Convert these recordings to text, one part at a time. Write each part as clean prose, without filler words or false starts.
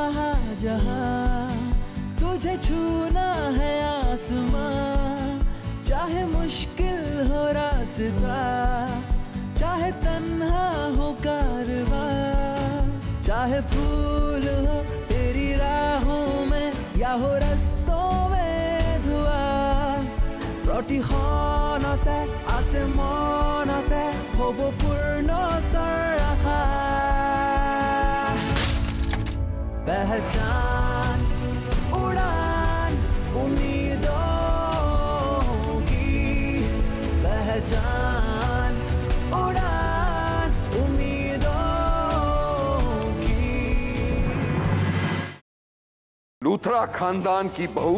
रहा जहां, तुझे छूना है आसमां, चाहे मुश्किल हो रास्ता, चाहे तन्हा हो कारवां, चाहे फूल हो तेरी राहों में या हो रस्तों में धुआं, प्रतिक्षণতে आसमानতে হ'ব পূৰ্ণতাৰ আশা। पहचान उड़ान उम्मीदों की, पहचान उड़ान उम्मीदों की। लूथरा खानदान की बहू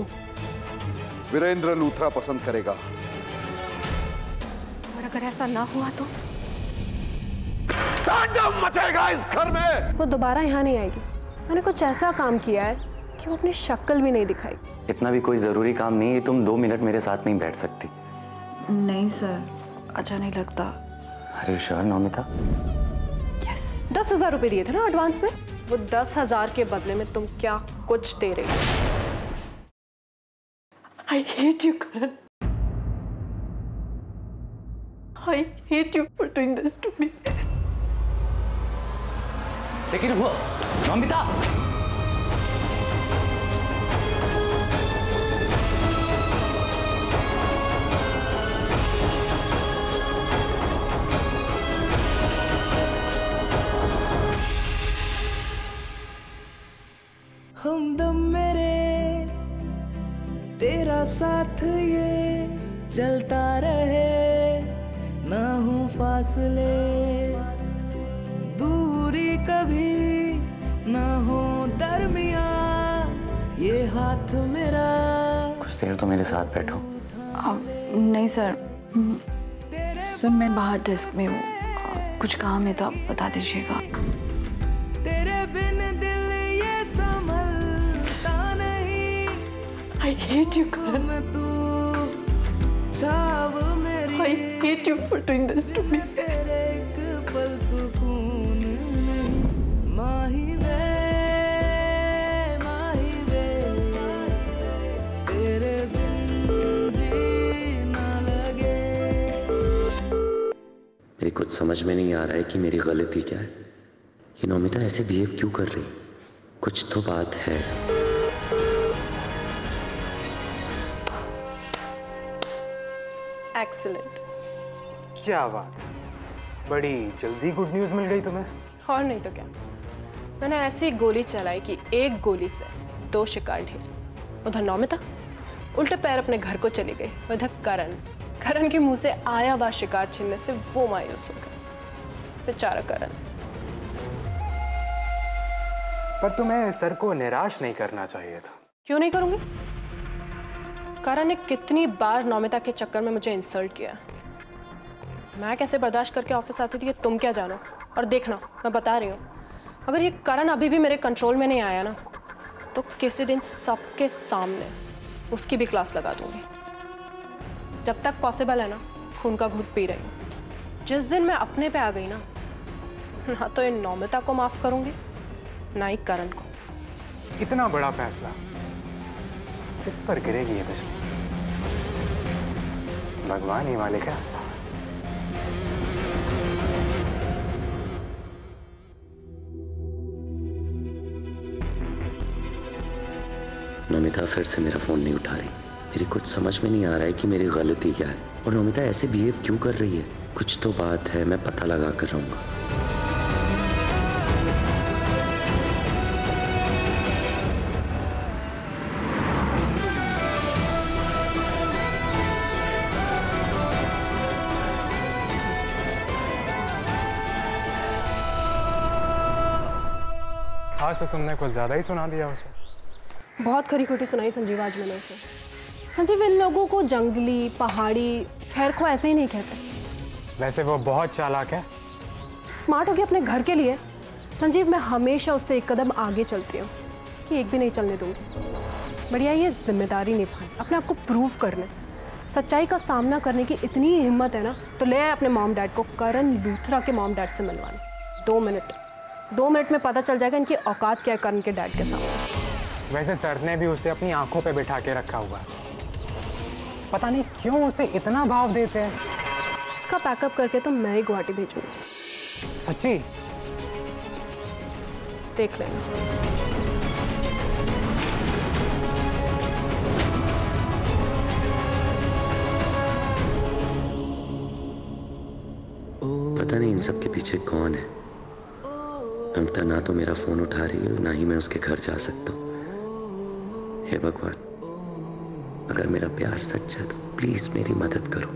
वीरेंद्र लूथरा पसंद करेगा। और अगर ऐसा ना हुआ तो तांडव मचेगा इस घर में। वो दोबारा यहाँ नहीं आएगी। मैंने कुछ ऐसा काम किया है कि वो अपनी शक्ल भी नहीं दिखाई। इतना भी कोई जरूरी काम नहीं है, तुम 2 मिनट मेरे साथ नहीं बैठ सकती? नहीं सर, अच्छा नहीं लगता। अरे श्योर नौमिता? यस। 10,000 रुपए दिए थे ना एडवांस में, वो 10,000 के बदले में तुम क्या कुछ दे रही हो? I hate you, Karan. I hate you for doing this to me. लेकिन वो नौमिता, हमदम मेरे तेरा साथ ये चलता रहे, ना हूँ फासले दूरी कभी ना हो दरमियाँ, ये हाथ मेरा। कुछ देर तो मेरे साथ बैठो। नहीं सर, सर मैं बाहर डेस्क में हूँ, कुछ काम है तो आप बता दीजिएगा। तेरे बिन दिल ये संभलता नहीं। I hate you, Karan. तू छाव मेरी। I hate you for doing this to me. तेरे एक पल सुकून नहीं। माही वे तेरे बिन जी ना लगे। मेरी कुछ समझ में नहीं आ रहा है कि मेरी गलती क्या है। ये नौमिता ऐसे बिहेव क्यों कर रही? कुछ तो बात है। Excellent. क्या बात, बड़ी जल्दी गुड न्यूज़ मिल गई तुम्हें। और नहीं तो क्या, मैंने ऐसी गोली चलाई कि एक गोली से 2 शिकार ढेर। उधर नौमिता उल्टे पैर अपने घर को चली गई, उधर करण के मुंह से आया हुआ शिकार छीनने से वो मायूस हो गया। बेचारा करण। पर तुम्हें सर को निराश नहीं करना चाहिए था। क्यों नहीं करूंगी? करण ने कितनी बार नौमिता के चक्कर में मुझे इंसल्ट किया। मैं कैसे बर्दाश्त करके ऑफिस आती थी कि तुम क्या जानो। और देखना, मैं बता रही हूँ, अगर ये करण अभी भी मेरे कंट्रोल में नहीं आया ना, तो किसी दिन सबके सामने उसकी भी क्लास लगा दूंगी। जब तक पॉसिबल है ना, खून का घूंट पी रही हूँ। जिस दिन मैं अपने पे आ गई ना तो इन नौमिता को माफ करूंगी, ना ही करण को। इतना बड़ा फैसला किस पर गिरेगी ये बिजली? भगवान ही मालिक है। नौमिता फिर से मेरा फोन नहीं उठा रही। मेरी कुछ समझ में नहीं आ रहा है कि मेरी गलती क्या है और नौमिता ऐसे बिहेव क्यों कर रही है। कुछ तो बात है, मैं पता लगा कर रहूंगा। आज तो तुमने कुछ ज्यादा ही सुना दिया उसे। बहुत खरी खोटी सुनाई संजीव आज मैंने उसे। संजीव, इन लोगों को जंगली पहाड़ी खैर को ऐसे ही नहीं कहते। वैसे वो बहुत चालाक है। स्मार्ट होगी अपने घर के लिए। संजीव, मैं हमेशा उससे एक कदम आगे चलती हूँ, उसकी एक भी नहीं चलने दूंगी। बढ़िया, ये जिम्मेदारी निभानी, अपने आप को प्रूव करना, सच्चाई का सामना करने की इतनी हिम्मत है ना, तो ले आए अपने मॉम डैड को करण लूथरा के मॉम डैड से मिलवाने। 2 मिनट 2 मिनट में पता चल जाएगा इनकी औकात क्या है करण के डैड के सामने। वैसे सर ने भी उसे अपनी आंखों पे बिठा के रखा हुआ है। पता नहीं क्यों उसे इतना भाव देते हैं। इसका पैकअप करके तो मैं ही गुवाहाटी भेजूंगी। सच्ची? देख लेना। पता नहीं इन सब के पीछे कौन है। नमिता ना तो मेरा फोन उठा रही है, ना ही मैं उसके घर जा सकता हूँ। हे भगवान, अगर मेरा प्यार सच्चा है तो प्लीज मेरी मदद करो।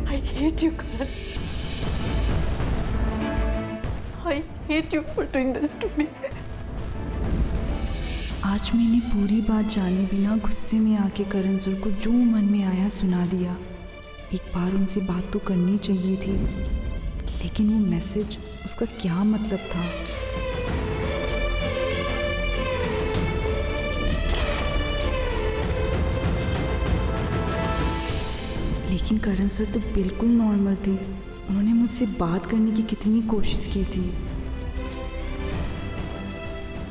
I hate you, Karan. I hate you for doing this to me. आज मैंने पूरी बात जाने बिना गुस्से में आके करण सर को जो मन में आया सुना दिया। एक बार उनसे बात तो करनी चाहिए थी, लेकिन वो मैसेज, उसका क्या मतलब था? लेकिन करण सर तो बिल्कुल नॉर्मल थे। उन्होंने मुझसे बात करने की कितनी कोशिश की थी।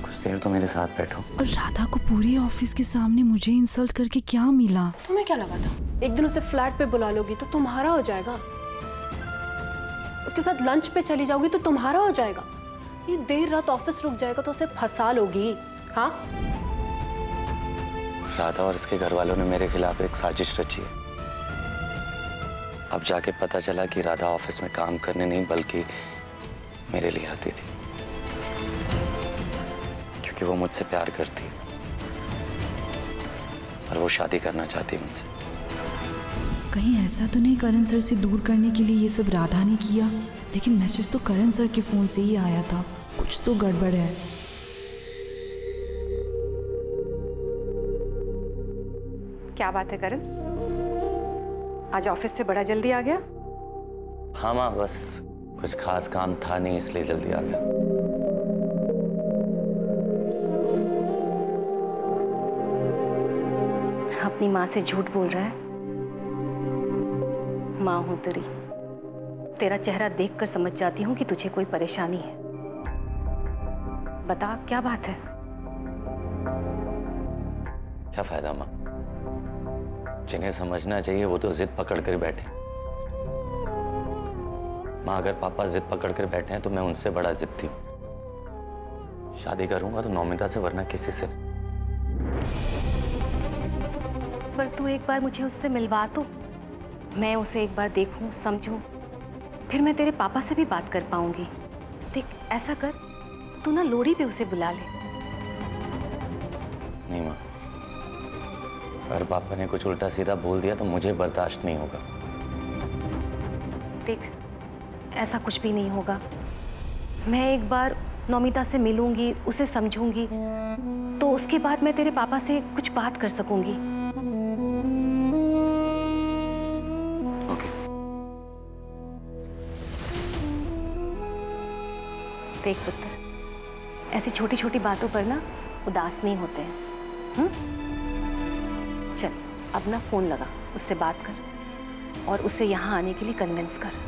कुछ देर तो मेरे साथ बैठो। और राधा को पूरे ऑफिस के सामने मुझे इंसल्ट करके क्या मिला? तुम्हें क्या लगा था एक दिन उसे फ्लैट पे बुला लोगी तो तुम्हारा हो जाएगा? उसके साथ लंच पे चली जाओगी तो तुम्हारा हो जाएगा? ये देर रात ऑफिस रुक जाएगा तो उसे फंसा लोगी? हाँ, राधा और इसके घर वालों ने मेरे खिलाफ एक साजिश रची है। अब जाके पता चला कि राधा ऑफिस में काम करने नहीं बल्कि मेरे लिए आती थी, क्योंकि वो मुझसे प्यार करती है और वो शादी करना चाहती है मुझसे। कहीं ऐसा तो नहीं करण सर से दूर करने के लिए ये सब राधा ने किया? लेकिन मैसेज तो करण सर के फोन से ही आया था। कुछ तो गड़बड़ है। क्या बात है करण, आज ऑफिस से बड़ा जल्दी आ गया? हाँ माँ, बस कुछ खास काम था नहीं इसलिए जल्दी आ गया। अपनी माँ से झूठ बोल रहा है? माँ हूं तेरी, तेरा चेहरा देखकर समझ जाती हूँ कि तुझे कोई परेशानी है। बता क्या बात है? क्या फायदा माँ, जिन्हें समझना चाहिए वो तो जिद पकड़ कर बैठे। माँ, अगर पापा जिद पकड़ कर बैठे हैं तो मैं उनसे बड़ा जिद्दी हूँ। शादी करूंगा तो नौमिता से, वरना किसी से। पर तू एक बार मुझे उससे मिलवा तो, मैं उसे एक बार देखूं, समझूं, फिर मैं तेरे पापा से भी बात कर पाऊंगी। देख, ऐसा कर, तू ना लोहड़ी पे उसे बुला ले। नहीं माँ, अगर पापा ने कुछ उल्टा सीधा बोल दिया तो मुझे बर्दाश्त नहीं होगा। देख, ऐसा कुछ भी नहीं होगा। मैं एक बार नौमिता से मिलूंगी, उसे समझूंगी, तो उसके बाद मैं तेरे पापा से कुछ बात कर सकूंगी। ओके। देख पुत्र, ऐसी छोटी छोटी बातों पर ना उदास नहीं होते हैं। चल, अब ना फोन लगा, उससे बात कर और उसे यहाँ आने के लिए कन्विंस कर।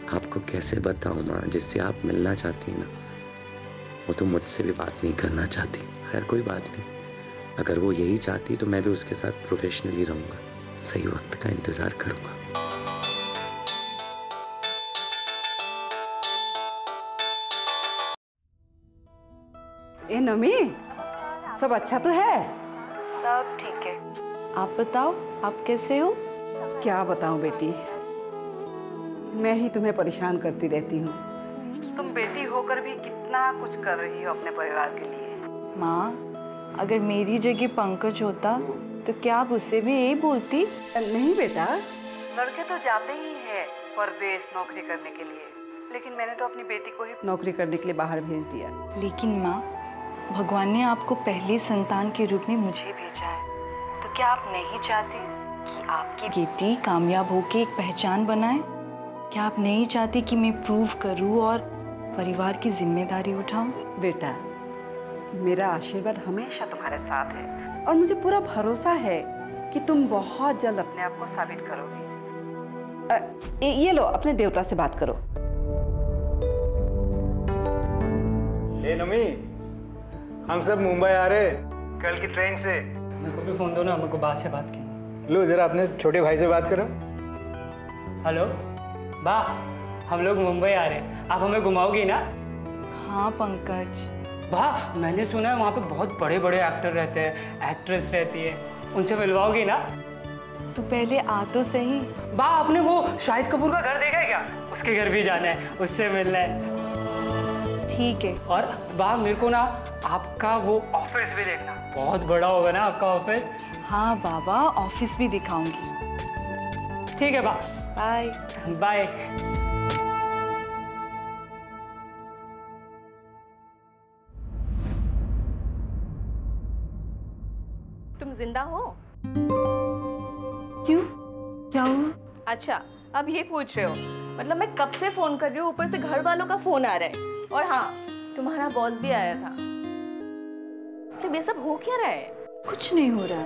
आपको कैसे बताऊं माँ, जिससे आप मिलना चाहती हैं ना, वो तो मुझसे भी बात नहीं करना चाहती। खैर कोई बात नहीं, अगर वो यही चाहती तो मैं भी उसके साथ प्रोफेशनली रहूंगा, सही वक्त का इंतजार करूंगा। ए नमी, सब अच्छा तो है? सब ठीक है। आप बताओ, आप कैसे हो? क्या बताऊं बेटी, मैं ही तुम्हें परेशान करती रहती हूँ। तुम बेटी होकर भी कितना कुछ कर रही हो अपने परिवार के लिए। माँ, अगर मेरी जगह पंकज होता तो क्या आप उससे भी यही बोलती? नहीं बेटा, लड़के तो जाते ही हैं परदेश नौकरी करने के लिए, लेकिन मैंने तो अपनी बेटी को ही नौकरी करने के लिए बाहर भेज दिया। लेकिन माँ, भगवान ने आपको पहली संतान के रूप में मुझे भेजा है, तो क्या आप नहीं चाहती कि आपकी बेटी कामयाब होकर एक पहचान बनाए? क्या आप नहीं चाहती कि मैं प्रूव करूं और परिवार की जिम्मेदारी उठाऊं। बेटा, मेरा आशीर्वाद हमेशा तुम्हारे साथ है और मुझे पूरा भरोसा है कि तुम बहुत जल्द अपने आप को साबित करोगी। ये लो, अपने देवता से बात करो। ए नमी, हम सब मुंबई आ रहे कल की ट्रेन से। मेरे को भी फोन दो ना, मेरे को बात से बात की। लो जरा अपने छोटे भाई से बात करो। हेलो बा, हम लोग मुंबई आ रहे हैं, आप हमें घुमाओगी ना? हाँ पंकज। वाह, मैंने सुना है वहाँ पे बहुत बड़े बड़े एक्टर रहते हैं, एक्ट्रेस रहती है, उनसे मिलवाओगी ना? तो पहले आ तो सही। बा, आपने वो शाहिद कपूर का घर देखा है क्या? उसके घर भी जाना है, उससे मिलना है। ठीक है। और बा, मेरे को ना आपका वो ऑफिस भी देखना, बहुत बड़ा होगा ना आपका ऑफिस। हाँ बाबा, ऑफिस भी दिखाऊंगी। ठीक है बा, बाय बाय। तुम जिंदा हो? क्यों, क्या हुआ? अच्छा, अब ये पूछ रहे हो? मतलब मैं कब से फोन कर रही हूँ, ऊपर से घर वालों का फोन आ रहा है। और हाँ, तुम्हारा बॉस भी आया था। मतलब ये सब हो क्या रहा है? कुछ नहीं हो रहा।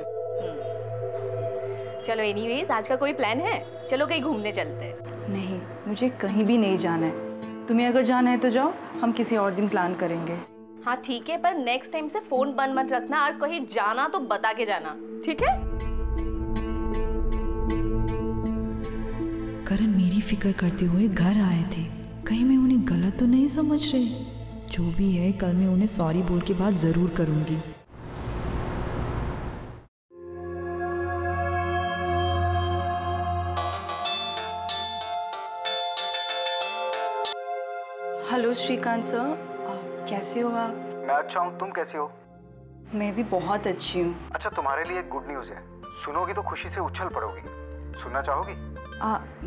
चलो एनीवेज, आज का कोई प्लान है? चलो कहीं घूमने चलते हैं। नहीं, मुझे कहीं भी नहीं जाना है। तुम्हें अगर जाना है तो जाओ, हम किसी और दिन प्लान करेंगे। हाँ ठीक है, पर नेक्स्ट टाइम से फोन बंद मत रखना, और कहीं जाना तो बता के जाना, ठीक है? करण मेरी फिक्र करते हुए घर आए थे, कहीं मैं उन्हें गलत तो नहीं समझ रही। जो भी है, कल मैं उन्हें सॉरी बोल के बात जरूर करूंगी। हेलो श्रीकांत सर, कैसे हो आप? मैं अच्छा हूँ, तुम कैसी हो? मैं भी बहुत अच्छी हूँ। अच्छा, तुम्हारे लिए गुड न्यूज़ है, सुनोगी तो खुशी से उछल पड़ोगी। सुनना चाहोगी?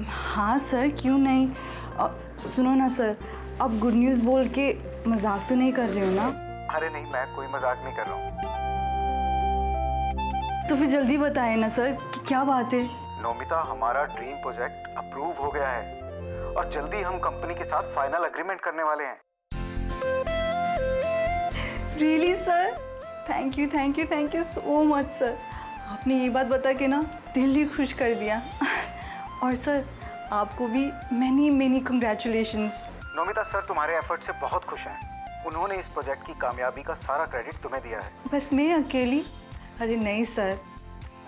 हाँ सर, क्यों नहीं। सुनो ना सर, अब गुड न्यूज़ बोल के मजाक तो नहीं कर रहे हो ना? अरे नहीं, मैं कोई मजाक नहीं कर रहा हूँ। तो फिर जल्दी बताए ना सर कि क्या बात है। नोमिता, हमारा ड्रीम प्रोजेक्ट अप्रूव हो गया है और जल्दी हम कंपनी के साथ फाइनल एग्रीमेंट करने वाले हैं। Really sir, thank you so much sir. आपने ये बात बता के ना दिल ही खुश कर दिया। और सर, आपको भी मैनी कंग्रेचुलेशंस। नोमिता सर तुम्हारे एफर्ट से बहुत खुश हैं। उन्होंने इस प्रोजेक्ट की कामयाबी का सारा क्रेडिट तुम्हें दिया है। बस मैं अकेली? अरे नहीं सर,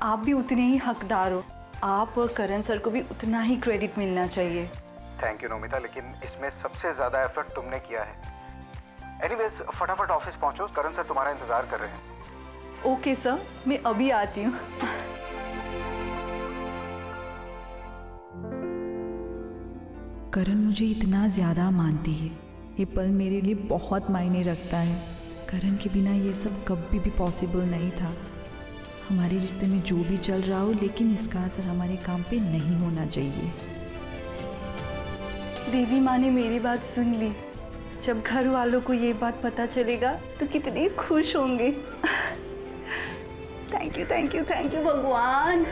आप भी उतने ही हकदार हो। आप और करण सर को भी उतना ही क्रेडिट मिलना चाहिए। थैंक यू नोमिता, लेकिन इसमें सबसे ज़्यादा एफर्ट तुमने किया है। एनीवेज, फटाफट ऑफिस पहुंचो, करण सर तुम्हारा इंतजार कर रहे हैं। ओके सर, मैं अभी आती हूँ। करण मुझे इतना ज़्यादा मानती है, ये पल मेरे लिए बहुत मायने रखता है। करण के बिना ये सब कभी भी पॉसिबल नहीं था। हमारे रिश्ते में जो भी चल रहा हो, लेकिन इसका असर हमारे काम पे नहीं होना चाहिए। बेबी माँ ने मेरी बात सुन ली। जब घर वालों को ये बात पता चलेगा तो कितने खुश होंगे। थैंक यू भगवान।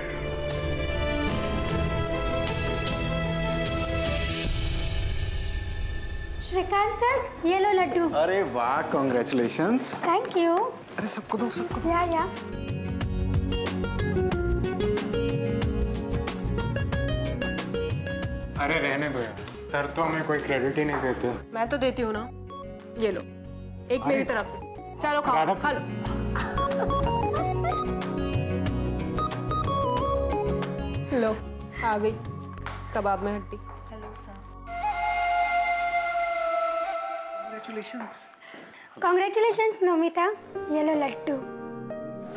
श्रीकांत सर, ये लो लड्डू। अरे वाह, कॉन्ग्रेचुलेशंस। Thank you. अरे सबको दो, सबको। या अरे रहने दो यार, सर तो हमें कोई क्रेडिट ही नहीं देते। मैं तो देती हूँ ना, ये लो, एक मेरी तरफ से। चलो खाओ, खा लो। लो, आ गई कबाब में हड्डी। Hello sir. कॉन्ग्रेचुलेशंस नोमिता, ये लो लड्डू।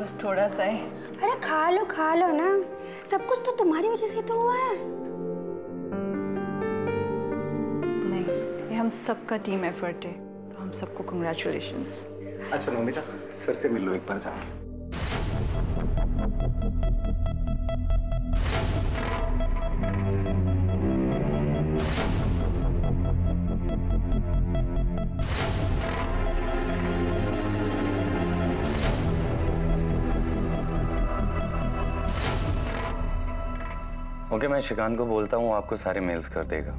बस थोड़ा सा है। अरे खा लो ना, सब कुछ तो तुम्हारी वजह से तो हुआ है। नहीं, ये हम सबका टीम एफर्ट है, तो हम सबको कॉन्ग्रेचुलेशंस। अच्छा नोमिता, सर से मिल लो एक बार जाके। ओके, मैं श्रीकांत को बोलता हूँ, आपको सारे मेल्स कर देगा।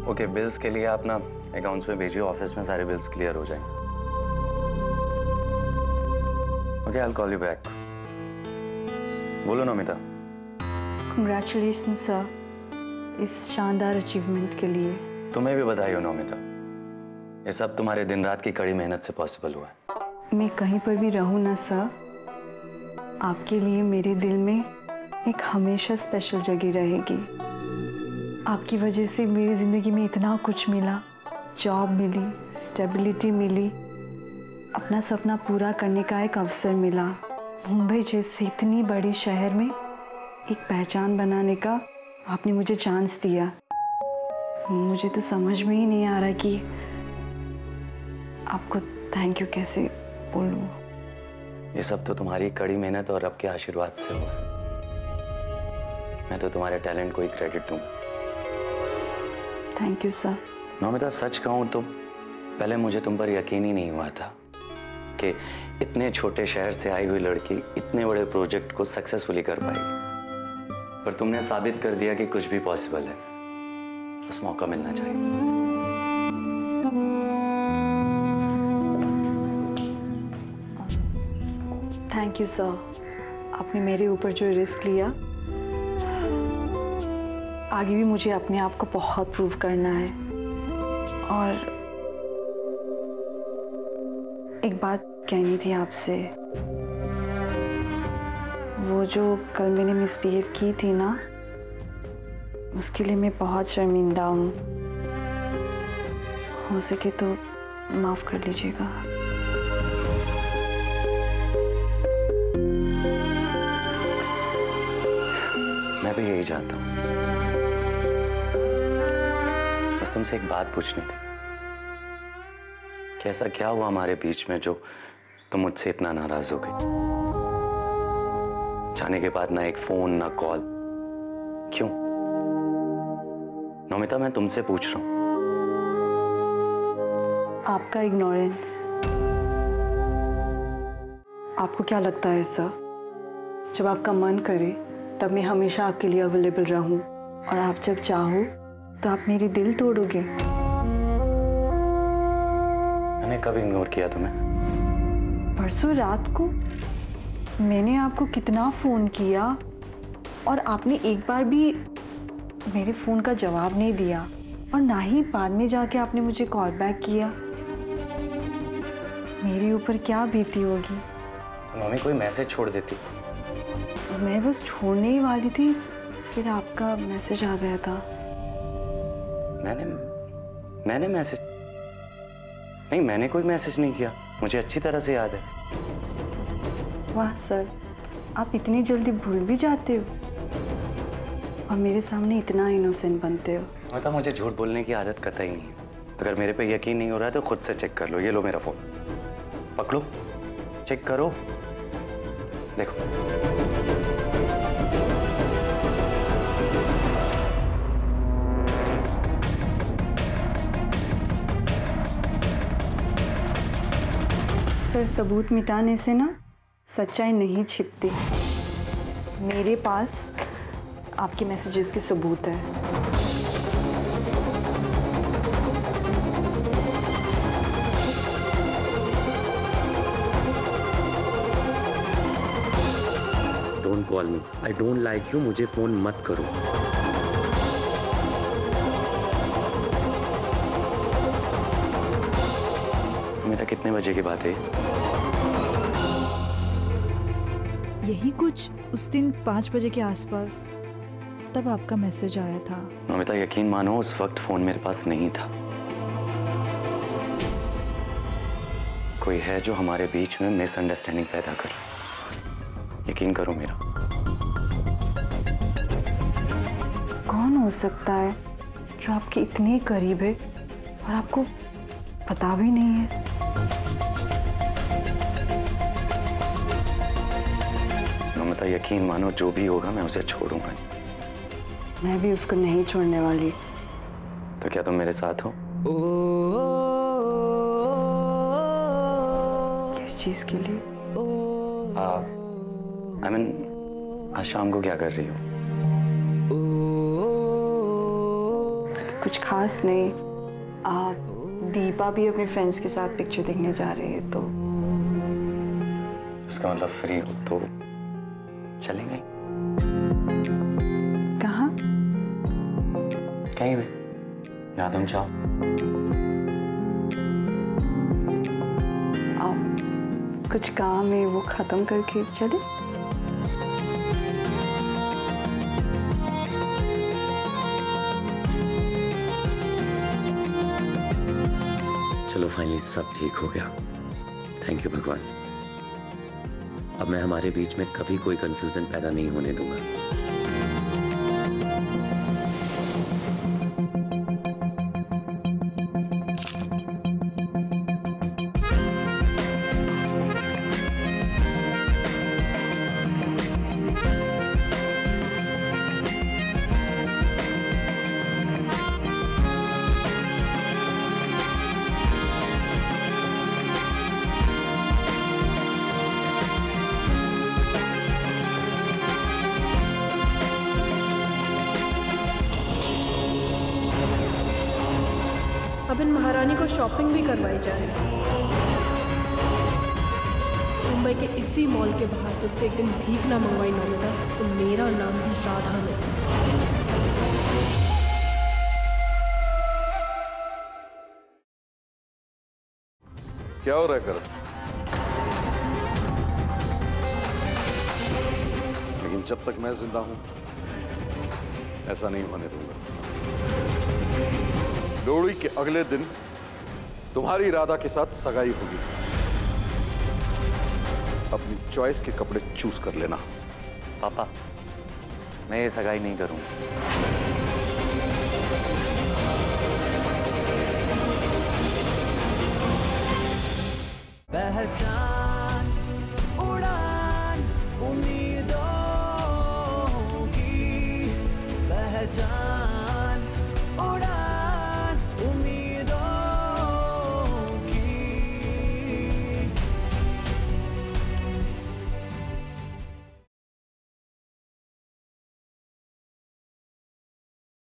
ओके, बिल्स के लिए आप ना अकाउंट्स में भेजिए, ऑफिस में सारे बिल्स क्लियर हो जाएंगे। Okay, I will call you back. बोलो नमिता। कंग्रेचुलेशन सर इस शानदार अचीवमेंट के लिए। तुम्हें भी बधाई हो नमिता, ये सब तुम्हारे दिन रात की कड़ी मेहनत से पॉसिबल हुआ है। मैं कहीं पर भी रहूं ना सर, आपके लिए मेरे दिल में एक हमेशा स्पेशल जगह रहेगी। आपकी वजह से मेरी ज़िंदगी में इतना कुछ मिला, जॉब मिली, स्टेबिलिटी मिली, अपना सपना पूरा करने का एक अवसर मिला। मुंबई जैसे इतनी बड़ी शहर में एक पहचान बनाने का आपने मुझे चांस दिया। मुझे तो समझ में ही नहीं आ रहा कि आपको थैंक यू कैसे बोलूं। ये सब तो तुम्हारी कड़ी मेहनत और रब के आशीर्वाद से हुआ। मैं तो तुम्हारे टैलेंट को ही क्रेडिट दूंगा। Thank you sir. नमिता, सच कहूं तो पहले मुझे तुम पर यकीन ही नहीं हुआ था कि इतने छोटे शहर से आई हुई लड़की इतने बड़े प्रोजेक्ट को सक्सेसफुली कर पाएगी, पर तुमने साबित कर दिया कि कुछ भी पॉसिबल है, बस मौका मिलना चाहिए। थैंक यू सर, आपने मेरे ऊपर जो रिस्क लिया, आगे भी मुझे अपने आप को बहुत प्रूव करना है। और एक बात कहनी थी आपसे, वो जो कल मैंने मिसबिहेव की थी ना, उसके लिए मैं बहुत शर्मिंदा हूँ। हो सके तो माफ कर लीजिएगा। मैं भी यही चाहता हूँ। बस तुमसे एक बात पूछनी थी कि ऐसा क्या हुआ हमारे बीच में जो तुम मुझसे इतना नाराज हो गई? जाने के बाद ना एक फोन ना कॉल, क्यों? नमिता, मैं तुमसे पूछ रहा हूं। आपका इग्नोरेंस। आपको क्या लगता है सर, जब आपका मन करे तब मैं हमेशा आपके लिए अवेलेबल रहूं, और आप जब चाहो तो आप मेरे दिल तोड़ोगे? मैंने कब इग्नोर किया तुम्हें? परसों रात को मैंने आपको कितना फ़ोन किया और आपने एक बार भी मेरे फ़ोन का जवाब नहीं दिया, और ना ही बाद में जाके आपने मुझे कॉल बैक किया। मेरे ऊपर क्या बीती होगी? तो मम्मी कोई मैसेज छोड़ देती। मैं बस छोड़ने ही वाली थी, फिर आपका मैसेज आ गया था। मैंने मैसेज नहीं, मैंने कोई मैसेज नहीं किया, मुझे अच्छी तरह से याद है। वाह सर, आप इतनी जल्दी भूल भी जाते हो और मेरे सामने इतना इनोसेंट बनते हो। मतलब मुझे झूठ बोलने की आदत कतई नहीं है। अगर मेरे पे यकीन नहीं हो रहा है तो खुद से चेक कर लो। ये लो मेरा फोन, पकड़ो, चेक करो, देखो। सर, सबूत मिटाने से ना सच्चाई नहीं छिपती। मेरे पास आपके मैसेजेस के सबूत है। Don't call me, I don't like you, मुझे फोन मत करो। मेरा कितने बजे की बात है? यही कुछ उस दिन 5 बजे के आसपास, तब आपका मैसेज आया था। नमिता, यकीन मानो उस वक्त फोन मेरे पास नहीं था। कोई है जो हमारे बीच में मिसअंडरस्टैंडिंग पैदा कर रहा है, यकीन करो मेरा। कौन हो सकता है जो आपके इतने करीब है और आपको पता भी नहीं है? नमिता, यकीन मानो जो भी होगा मैं उसे छोड़ूंगा। मैं भी उसको नहीं छोड़ने वाली। तो क्या तुम मेरे साथ हो? किस चीज के लिए? I mean, आज शाम को क्या कर रही हो? कुछ खास नहीं। दीपा भी अपने फ्रेंड्स के साथ पिक्चर देखने जा रही है, तो इसका मतलब फ्री हो तो चलेंगे। कहाँ? कहीं भी, ना तुम चाहो। कुछ काम है वो खत्म करके चले। चलो फाइनली सब ठीक हो गया। थैंक यू भगवान। अब मैं हमारे बीच में कभी कोई कंफ्यूजन पैदा नहीं होने दूंगा। अब इन महारानी को शॉपिंग भी करवाई जाए। मुंबई के इसी मॉल के बाहर तुझसे एक दिन भीख ना मंगवाई नौमिता तो मेरा नाम भी राधा नहीं। क्या हो रहा है करण? लेकिन जब तक मैं जिंदा हूं ऐसा नहीं होने दूंगा। लोहड़ी के अगले दिन तुम्हारी राधा के साथ सगाई होगी। अपनी चॉइस के कपड़े चूज कर लेना। पापा, मैं ये सगाई नहीं करूंगा। पहचान